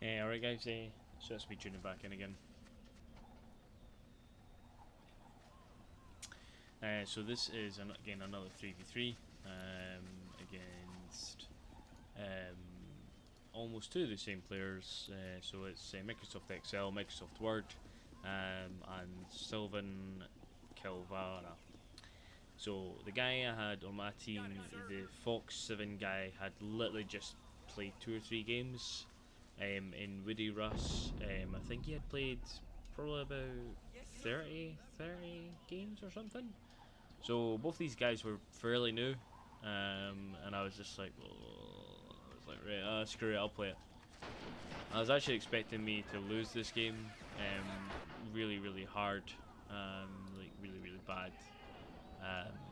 Alright guys, so let's be tuning back in again. So this is again another 3v3 against almost two of the same players. So it's Microsoft Excel, Microsoft Word, and Sylvan Kilvara. So the guy I had on my team, the Fox 7 guy, had literally just played 2 or 3 games in Woody Russ. I think he had played probably about 30 games or something. So both these guys were fairly new, and I was just like, oh, I was like, right, screw it, I'll play it. I was actually expecting me to lose this game, really, really hard, like really bad.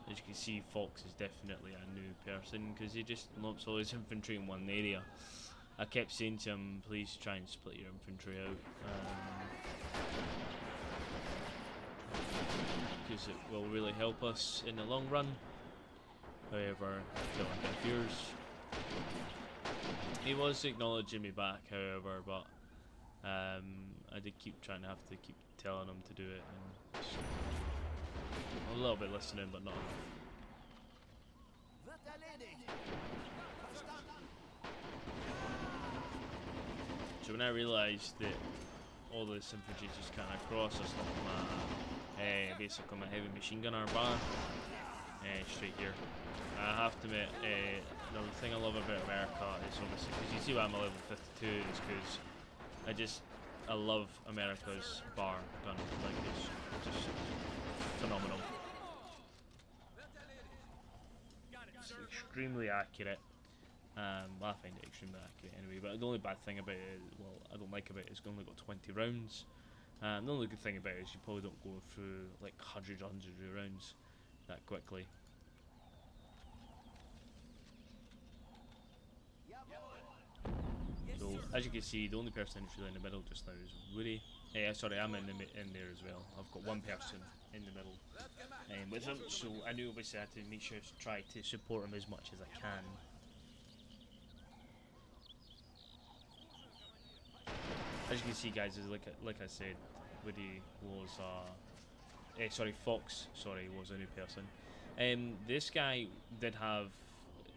As you can see, Fox is definitely a new person because he just lumps all his infantry in one area. I kept saying to him, please try and split your infantry out, because it will really help us in the long run. However, I felt like fears. He was acknowledging me back, however, but I did keep trying to have to keep telling him to do it, and a little bit listening, but not enough. So when I realised that all this infantry just kind of across us my basically my heavy machine gunner bar straight here. I have to admit, the thing I love about America is obviously because you see why I'm a level 52 is because I love America's bar gun. Like it's just phenomenal. It's extremely accurate. Well, I find it extremely accurate anyway. But the only bad thing about it, well, I don't like about it, is it's only got 20 rounds. The only good thing about it is you probably don't go through like hundreds of rounds that quickly. So as you can see, the only person who's really in the middle just now is Woody. Sorry, I'm in there as well. I've got one person in the middle with him, so I knew obviously I had to make sure to try to support him as much as I can. As you can see, guys, is like I said, Woody was Fox. Sorry, was a new person. This guy did have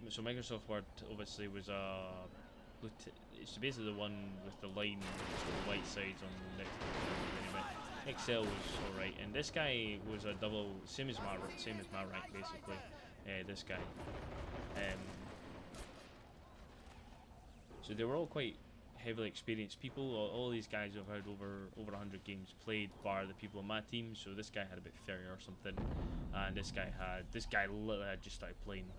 so Microsoft Word obviously was it's basically the one with the line, so the white sides on the next anyway. Excel was alright, and this guy was a double, same as my rank basically. This guy. So they were all quite heavily experienced people. All these guys have had over 100 games played, bar the people on my team. So this guy had about 30 or something, and this guy literally had just started playing.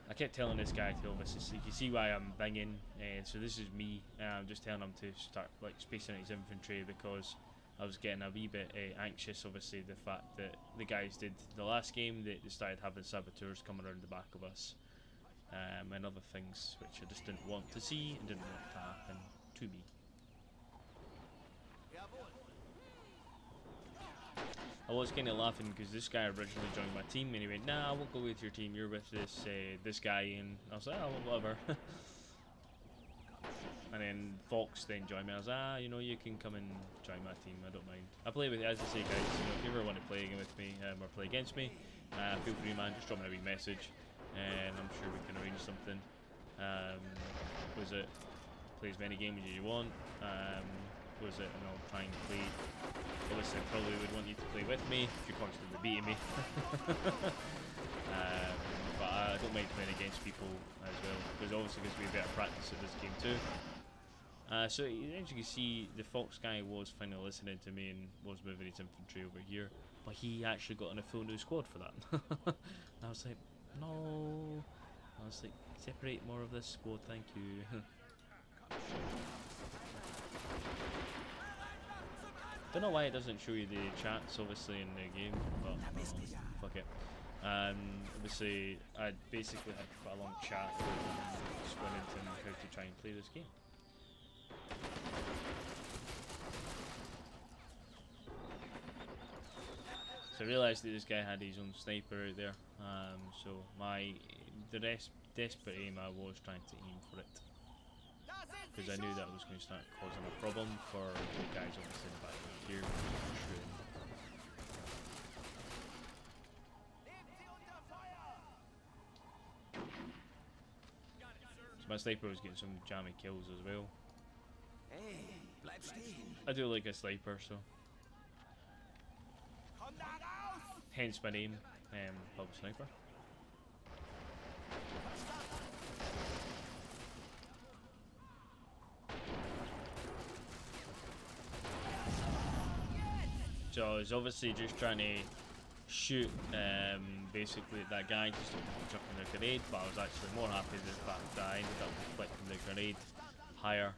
I kept telling this guy to obviously, you can see why I'm banging. So this is me. I'm just telling him to start like spacing out his infantry because I was getting a wee bit anxious. Obviously, the fact that the guys did the last game, they started having saboteurs coming around the back of us. And other things which I just didn't want to see and didn't want to happen to me. I was kind of laughing because this guy originally joined my team and he went, nah, I won't go with your team, you're with this guy, and I was like, oh, well, whatever. And then Fox then joined me. I was like, you can come and join my team, I don't mind. I play with, as I say guys, if you ever want to play again with me or play against me, feel free, man, just drop me a wee message and I'm sure we can arrange something. Was it play as many games as you want? Was it, and I'll try and play. Obviously, I probably would want you to play with me if you're constantly beating me. But I don't mind playing against people as well, because obviously gives me a better practice at this game too. So as you can see, the Fox guy was finally listening to me and was moving his infantry over here, but he actually got on a full new squad for that. And I was like, no. I was like, separate more of this squad, thank you. Don't know why it doesn't show you the chats, obviously, in the game, but fuck it. Obviously, I basically had quite a long chat explaining to him how to try and play this game. So I realised that this guy had his own sniper out there, so the desperate aim I was trying to aim for it. because I knew that was going to start causing a problem for the guys obviously in the back here. So my sniper was getting some jammy kills as well. I do like a sniper, so hence my name, Pub Sniper. So I was obviously just trying to shoot basically that guy just chucking the grenade, but I was actually more happy with the fact that I ended up deflecting the grenade higher.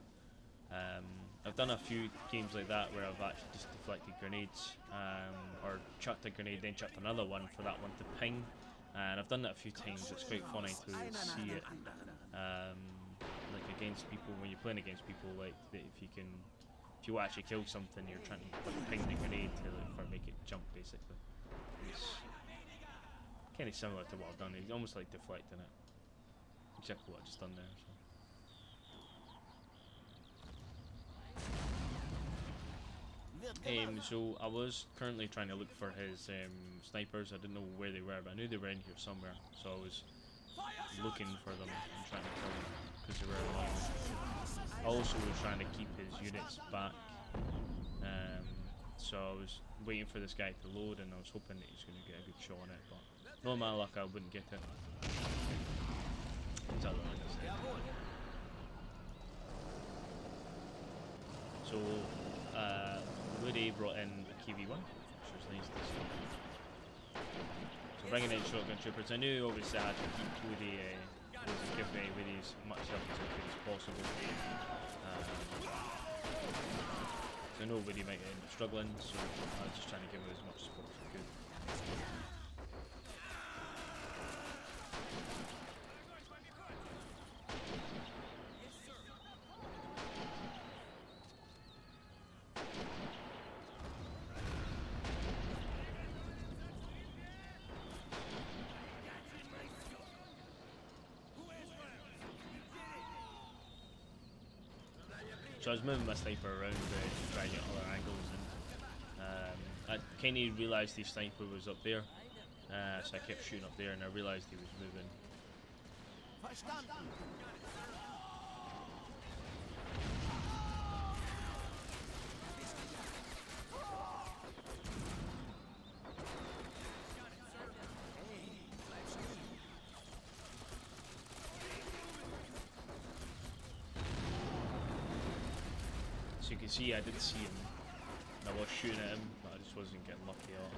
I've done a few games like that where I've actually just deflected grenades, or chucked a grenade then chucked another one for that one to ping, and I've done that a few times. It's quite funny to see it, like against people, when you're playing against people, like that if you actually kill something, you're trying to like, ping the grenade to make it jump basically. It's kind of similar to what I've done. It's almost like deflecting it, exactly what I just done there. So. So I was currently trying to look for his snipers. I didn't know where they were, but I knew they were in here somewhere. So I was looking for them and trying to kill them because they were annoying. I also was trying to keep his units back. So I was waiting for this guy to load, and I was hoping that he's going to get a good shot on it. But no my luck, I wouldn't get it. So Woody brought in a KV-1, which was nice to see. So bringing in shotgun troopers, I knew obviously I had to keep Woody, give me Woody as much help as I could as possible. So I know Woody might end up struggling, so I was just trying to give him as much support as I could. So I was moving my sniper around to try and get other angles, and I kind of realised the sniper was up there, so I kept shooting up there, and I realised he was moving. So you can see I did see him. I was shooting at him, but I just wasn't getting lucky at all.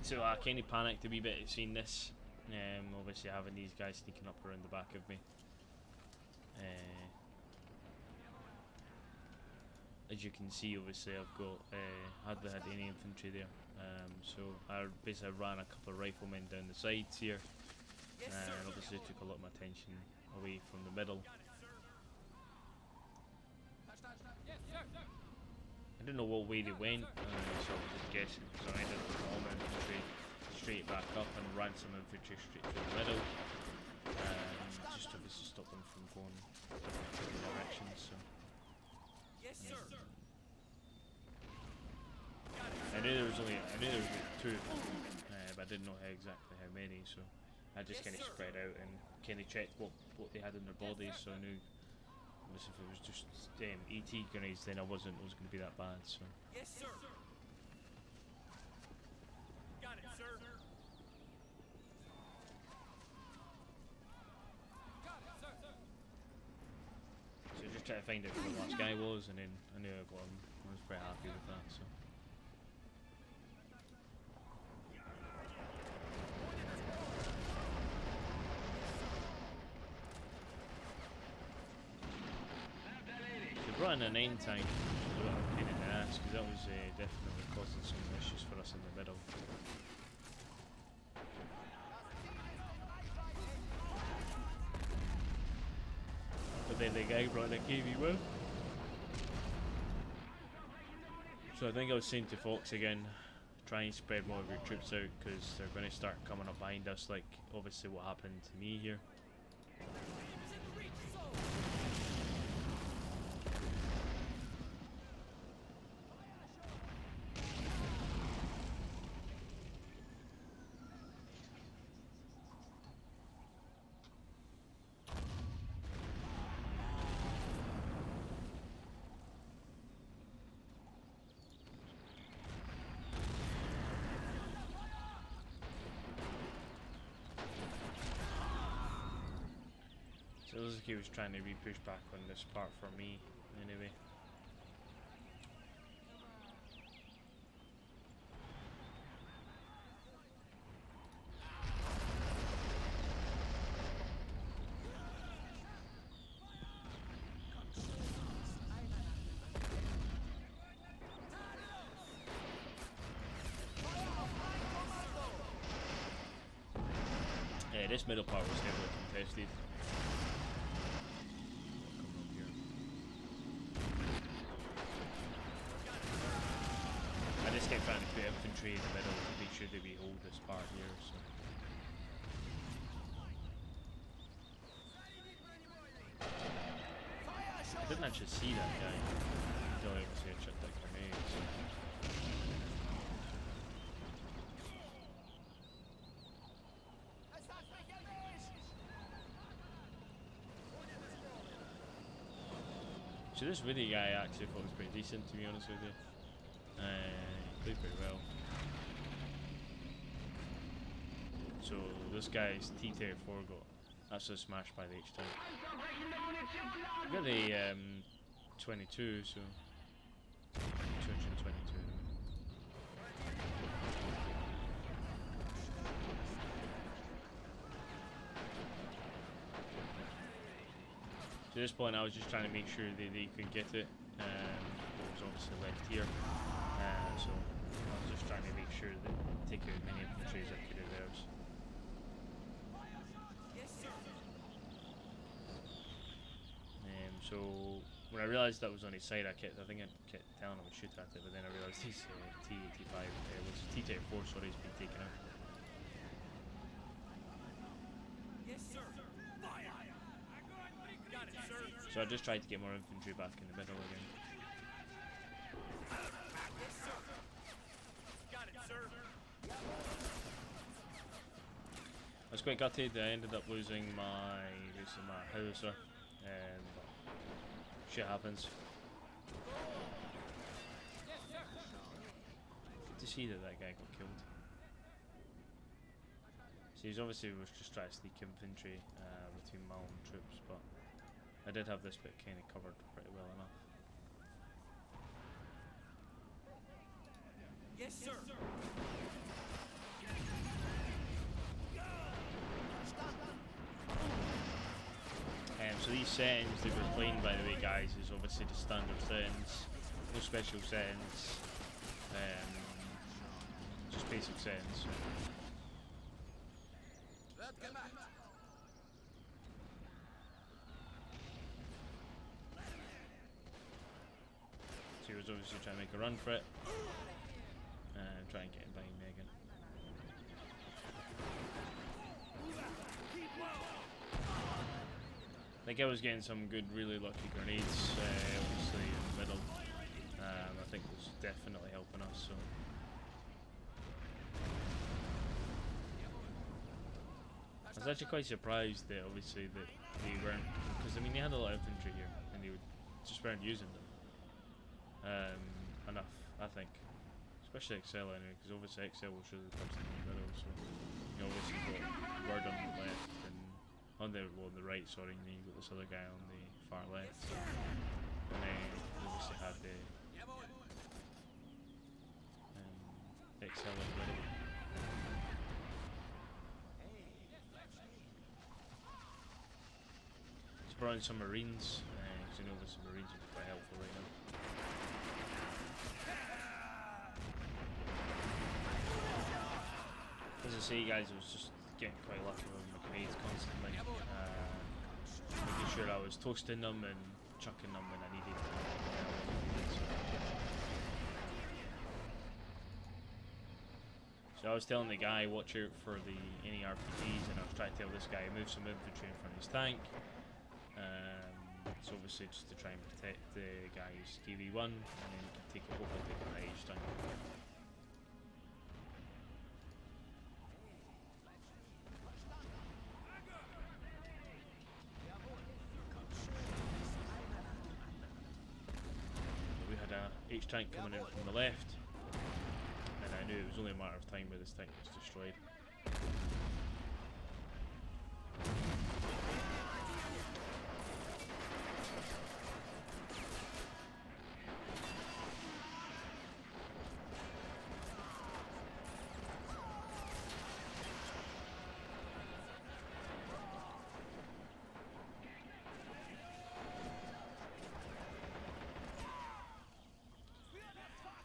So I kind of panicked a wee bit at seeing this. Obviously having these guys sneaking up around the back of me. As you can see, obviously I've got hardly had any infantry there. So I basically ran a couple of riflemen down the sides here, and obviously took a lot of my attention away from the middle. I didn't know what way they went, so I was just guessing. So I ended up with all my infantry straight back up and ran some infantry straight through the middle, just to obviously stop them from going different directions. So. I knew there was two, but I didn't know exactly how many, so I just kind of spread out and kind of checked what they had in their bodies, so I knew if it was just ET grenades, then it wasn't going to be that bad. So. Yes, sir. Got it, sir. So just try to find out who the last guy was, and then I knew I got him. I was pretty happy with that. So. Brought in a 9 tank, a little pain in the ass, because that was definitely causing some issues for us in the middle. But then the guy brought in a KV-1. So I think I was saying to Fox again, try and spread more of your troops out, because they're going to start coming up behind us, like obviously what happened to me here. So it looks like he was trying to re-push back on this part for me, anyway. Yeah, this middle part was heavily contested. I just kept trying to put infantry in the middle to make sure that we hold this part here. So. I didn't actually see that guy until I was shot that grenade. So. So this Woody guy actually thought was pretty decent, to be honest with you. He played pretty well. So this guy's T-34 got absolutely smashed by the H-Tank. I got the 22, so 222. So at this point I was just trying to make sure that they could get it. It was obviously left here. So I was just trying to make sure that take out as many infantry as I could of theirs. So when I realised that was on his side, I think I kept telling him to shoot at it, but then I realised his T-85, was T-34, sorry, has been taken out. Yes, sir. Fire. Got it, sir. So I just tried to get more infantry back in the middle again. Yes, sir. Got it, sir. I was quite gutted. I ended up losing my howitzer. Shit happens. Good to see that guy got killed. So he's obviously was just trying to sneak infantry between my own troops, but I did have this bit kind of covered pretty well enough. Yes, sir. So these settings that we're playing, by the way, guys, is obviously the standard settings, no special settings, just basic settings. So he was obviously trying to make a run for it, and try and get him behind me again. I think I was getting some good, really lucky grenades, obviously in the middle. I think it was definitely helping us. So. I was actually quite surprised that obviously that they weren't, because I mean they had a lot of infantry here and they just weren't using them enough, I think. Especially Excel anyway, because obviously Excel will show the person in the middle, so you obviously got Word on the left and on the right, sorry, and then you got this other guy on the far left. And then you obviously had the Excel in the middle. So brought in some Marines, because you know the Marines would be quite helpful right now. As I say, guys, I was just getting quite lucky with my grenades constantly, making sure I was toasting them and chucking them when I needed to. So I was telling the guy, watch out for any RPGs, and I was trying to tell this guy, move some infantry in front of his tank. So obviously just to try and protect the guy's KV-1, and then you can hopefully take a H tank. We had a H tank coming in from the left, and I knew it was only a matter of time where this tank was destroyed.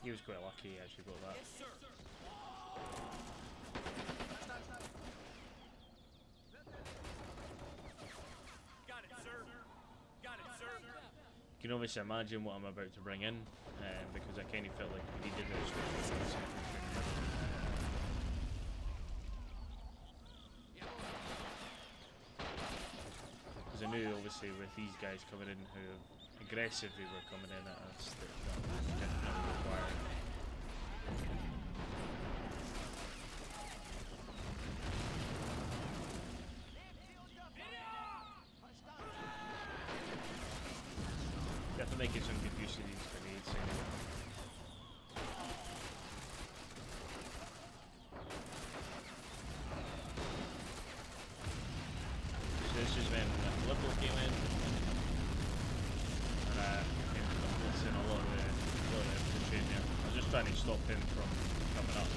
He was quite lucky he actually got that. Yes, sir. Got it, sir. Got it, sir. You can obviously imagine what I'm about to bring in, because I kind of felt like we needed this. Because I knew obviously with these guys coming in who aggressively were coming in at us, that was definitely required. You have to make some good use of these grenades anyway. So this is when Liberal came in, and in a lot of the infantry in there. I was just trying to stop him from coming up.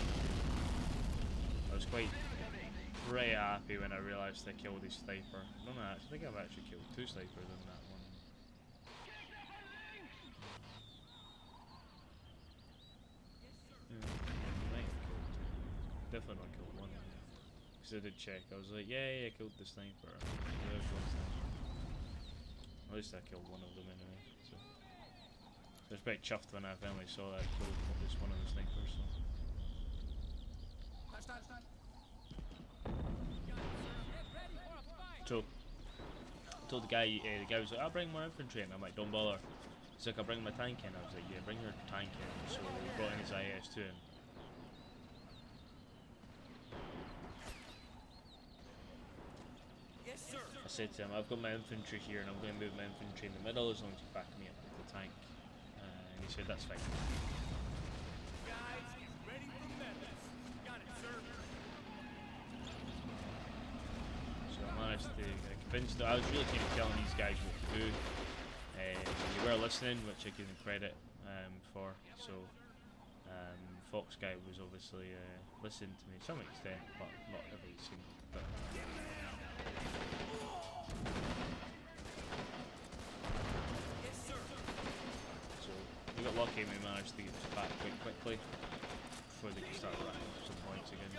I was quite pretty happy when I realised I killed his sniper. I don't know, I think I've actually killed 2 snipers in that one. Definitely not killed one. Because I did check. I was like, yeah, I killed the sniper. There's one sniper. At least I killed one of them anyway. So I was quite chuffed when I finally saw that I killed at least one of the snipers. So I told the guy was like, I'll bring more infantry in. I'm like, don't bother. He's like, I'll bring my tank in. I was like, yeah, bring your tank in. So we brought in his IS-2 in. Yes, sir. I said to him, I've got my infantry here and I'm going to move my infantry in the middle as long as you back me up with the tank. And he said, that's fine. Guys, get ready for medals. Got it, sir. So I managed to convince them. I was really kind of telling these guys what to do. They were listening, which I give them credit for. So Fox guy was obviously listening to me to some extent, but not every single bit. Yes, sir. So we got lucky and we managed to get this back quite quickly before they could start racking up some points again.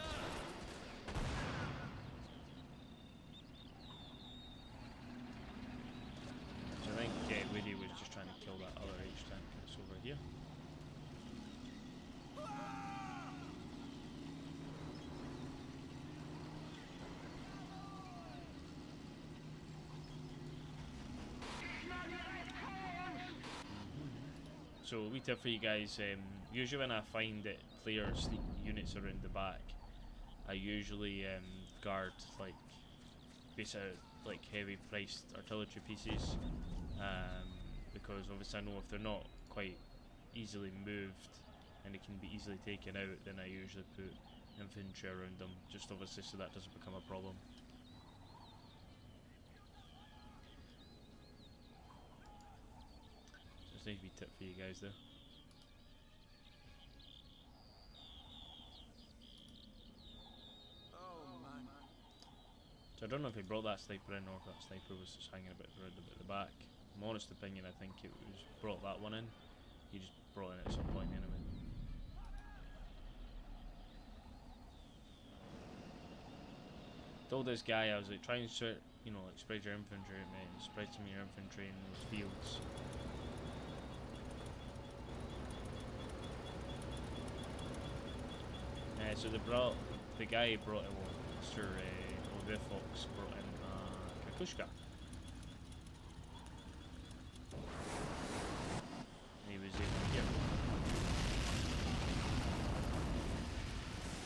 So I think Widdy was just trying to kill that other H tank that's over here. So a wee tip for you guys, usually when I find that player sneak units are in the back, I usually guard like heavy priced artillery pieces, because obviously I know if they're not quite easily moved and it can be easily taken out, then I usually put infantry around them, just obviously so that doesn't become a problem. Just a wee tip for you guys there. Oh, man. So I don't know if he brought that sniper in or if that sniper was just hanging about around a bit at the back. My honest opinion, I think it was brought that one in. He just brought it in at some point anyway. Told this guy, I was like, try and spread your infantry, mate, spread some of your infantry in those fields. So the guy brought in, well, Mr. Oliver Fox brought in Kakushka. He was able to get one.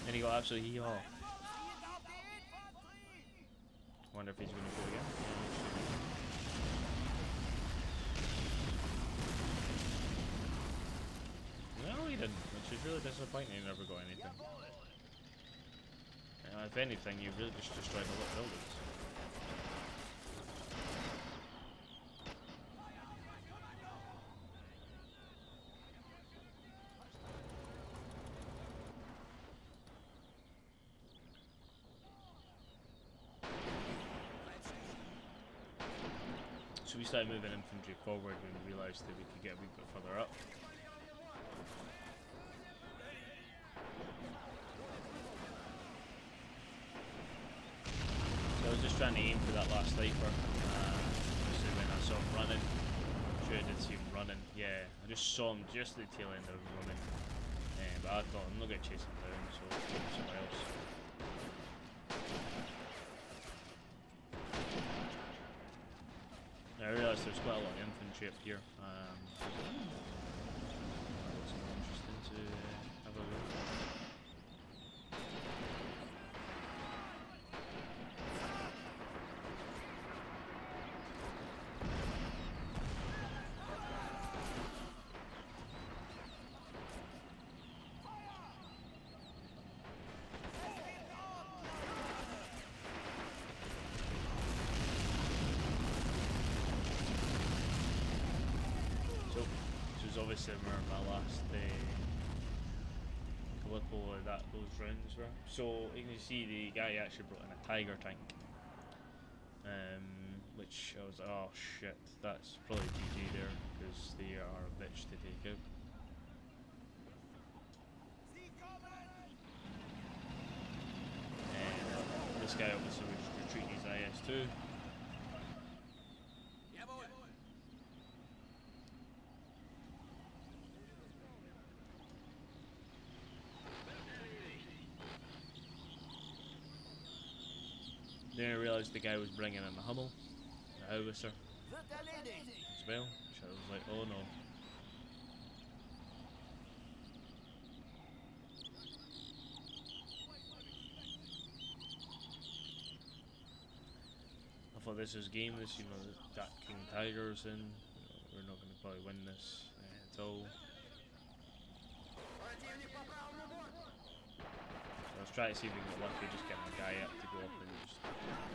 And he got absolutely hee-haw. Wonder if he's going to go again. No, he didn't, which is really disappointing. He never got anything. If anything, you really just destroyed a lot of buildings. So we started moving infantry forward when we realised that we could get a wee bit further up. So I was just trying to aim for that last sniper. So when I saw him running, I'm sure I did see him running. Yeah, I just saw him just at the tail end of him running. But I thought I'm not going to chase him down, so I'll go somewhere else. I realised there's quite a lot of infantry up here. Looks interesting to have a look. Obviously my last Calippo those rounds were. So you can see the guy actually brought in a Tiger tank. Which I was like, oh shit, that's probably GG there, because they are a bitch to take out. This guy obviously was retreating his IS-2. Then I realised the guy was bringing in a Hummel, a howitzer, as well, which I was like, oh no. I thought this was gameless, you know, that King Tiger's in, you know, we're not going to probably win this at all. I was trying to see if we can get lucky, just getting a guy up to go up and just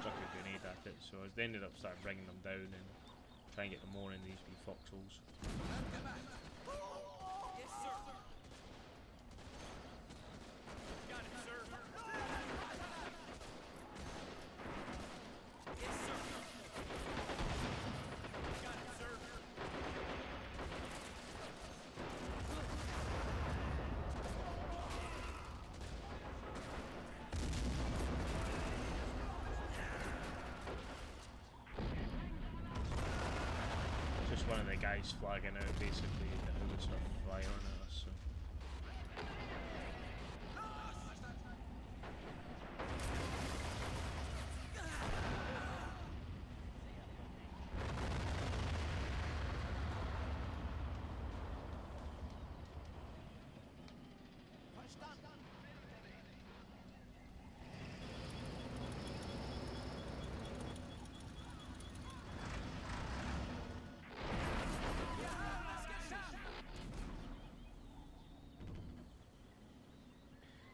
chuck a grenade at it. So they ended up starting bringing them down and trying to get them more in these wee foxholes. Yes, sir. Got it, sir. Yes, sir. Got it, sir. One of the guys flagging out basically that who was sort of firing at us. So.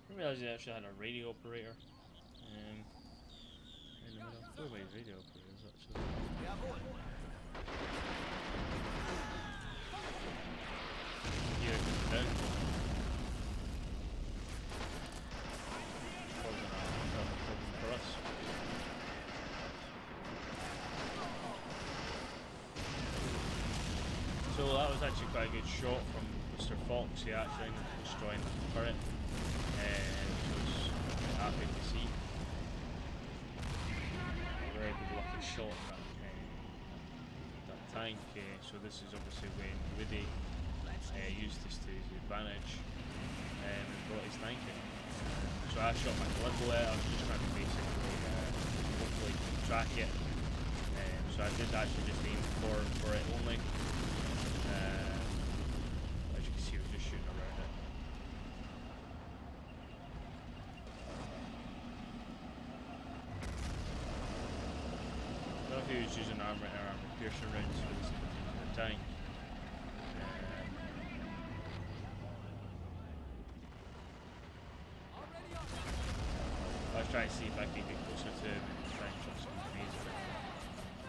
I didn't realise they actually had a radio operator in the middle. Four-way radio operators actually. Here it comes down. Causing a problem for us. So that was actually quite a good shot from Mr. Fox. He actually ended up destroying the turret. Which was happy to see. Very good lucky shot that tank. So this is obviously when Woody used this to his advantage and brought his tank in. So I shot my Colombo at it. I was just trying to basically hopefully track it. So I did actually just aim for it only. As you can see, we're just shooting around it. I don't know if he was using armor piercing rounds for the tank. I was trying to see if I could get closer to him and try and shot some grenades or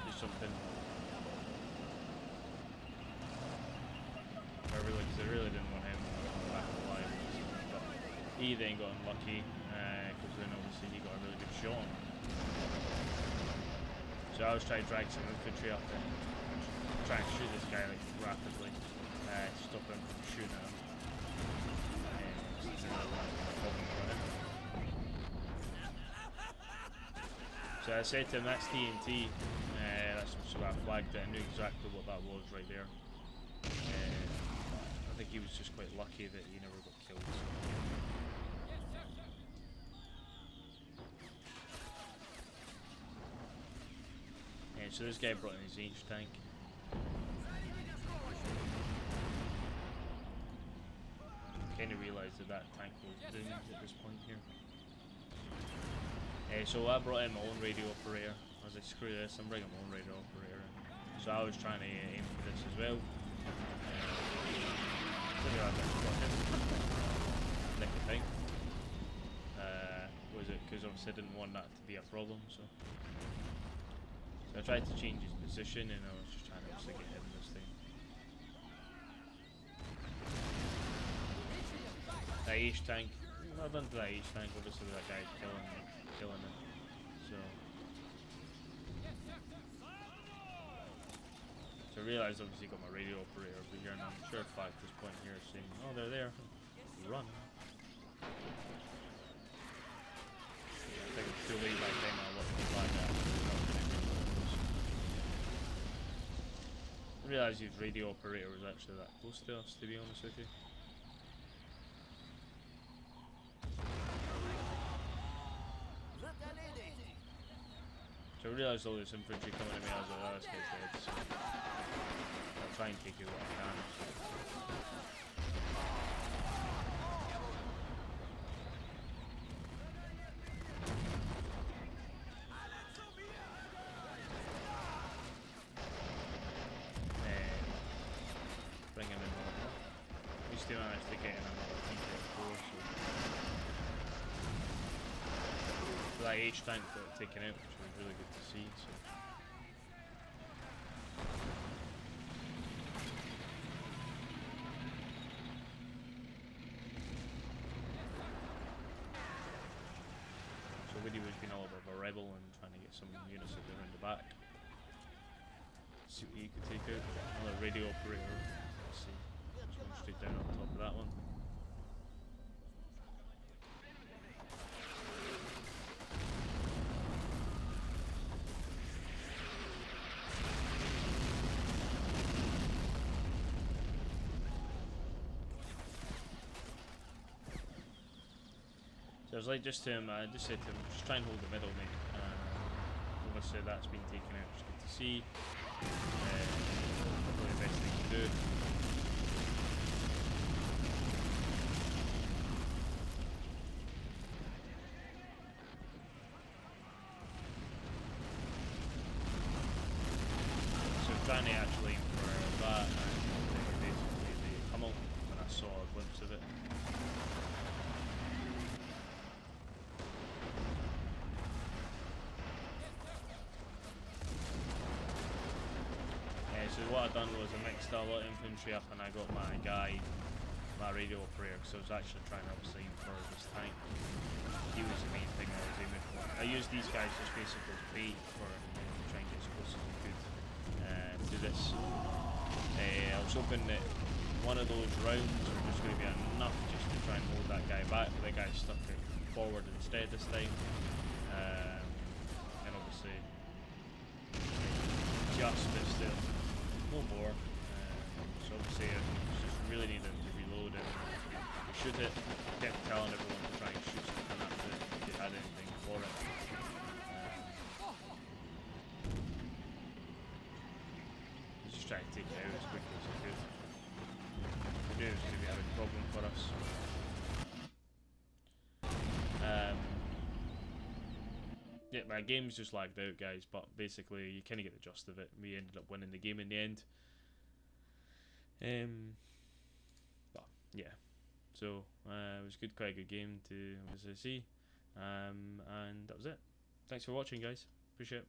do something. Because I really didn't want him back alive. But he then got unlucky because then obviously he got a really good shot. So I was trying to drag some infantry up and try and shoot this guy like rapidly, stop him from shooting at him. So I said to him, that's TNT, so I flagged it. I knew exactly what that was right there. I think he was just quite lucky that he never got killed. So this guy brought in his H tank. Kind of realised that tank was doomed at this point here. So I brought in my own radio operator. I was like, screw this, I'm bringing my own radio operator in. So I was trying to aim for this as well. Nick of time. Was it because obviously I didn't want that to be a problem, so I tried to change his position and I was just trying to obviously get him this thing. That H tank, well done to that H tank, obviously that guy's killing him. So I realised obviously got my radio operator over here and I'm sure at this point here saying, oh they're there, run. I think it's too late by the time I looked at the flag out. I realised his radio operator was actually that close to us, to be honest with you. So I realised all this infantry coming at me, I was like, oh, this guy's dead, so I'll try and take it what I can. Bring him in more. We still managed to get in another T-34, so that H tank got taken out, which was really good to see. So. Woody was being all of a rebel and trying to get some units that were around the back. See what he could take out. Another radio operator. Let's see. Just going straight down on top of that one. So I was like, I just said to him, just try and hold the middle, mate. Obviously that's been taken out, which is good to see. Probably the best thing to do. So trying to actually aim for that, and basically the Hummel, when I saw a glimpse of it. So what I done was I mixed a lot of infantry up and I got my guy, my radio operator, because I was actually trying to obviously aim for this tank. He was the main thing I was aiming for. I used these guys just basically as bait for trying to get as close as I could to this. I was hoping that one of those rounds were just going to be enough just to try and hold that guy back, but the guy stuck it forward instead this time. And obviously just missed it. No more. So obviously I just really needed to reload it. Shoot it. Kept telling everyone to try and shoot just trying to take it out as quickly as I could. I knew it was going to be a big problem for us. Yeah, my game's just lagged out, guys, but basically you kind of get the gist of it. We ended up winning the game in the end. But yeah, so it was quite a good game to obviously see, and that was it. Thanks for watching, guys. Appreciate it.